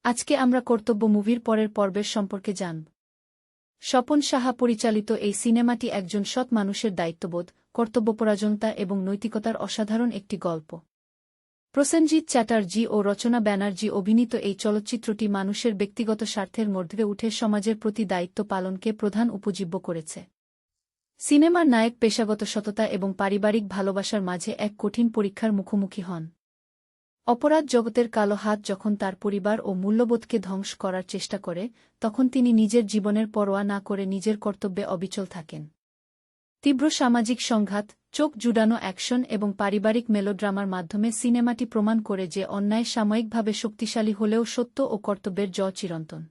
আজকে আমরা কর্তব্য মুভির পরের পর্বের সম্পর্কে জানব। স্বপন সাহা পরিচালিত এই সিনেমাটি একজন সৎ মানুষের দায়িত্ববোধ, কর্তব্যপরায়ণতা এবং নৈতিকতার অসাধারণ একটি গল্প। প্রসেনজিৎ চ্যাটার্জি ও রচনা ব্যানার্জি অভিনীত এই চলচ্চিত্রটি মানুষের ব্যক্তিগত স্বার্থের মধ্যে উঠে সমাজের প্রতি দায়িত্ব পালনকে প্রধান উপজীব্য করেছে। সিনেমার নায়ক পেশাগত সততা এবং পারিবারিক ভালোবাসার মাঝে এক কঠিন পরীক্ষার মুখোমুখি হন। অপরাধ জগতের কালো হাত যখন তার পরিবার ও মূল্যবোধকে ধ্বংস করার চেষ্টা করে, তখন তিনি নিজের জীবনের পরোয়া না করে নিজের কর্তব্যে অবিচল থাকেন। তীব্র সামাজিক সংঘাত, চোখ জুড়ানো অ্যাকশন এবং পারিবারিক মেলোড্রামার মাধ্যমে সিনেমাটি প্রমাণ করে যে অন্যায় সাময়িকভাবে শক্তিশালী হলেও সত্য ও কর্তব্যের জয় চিরন্তন।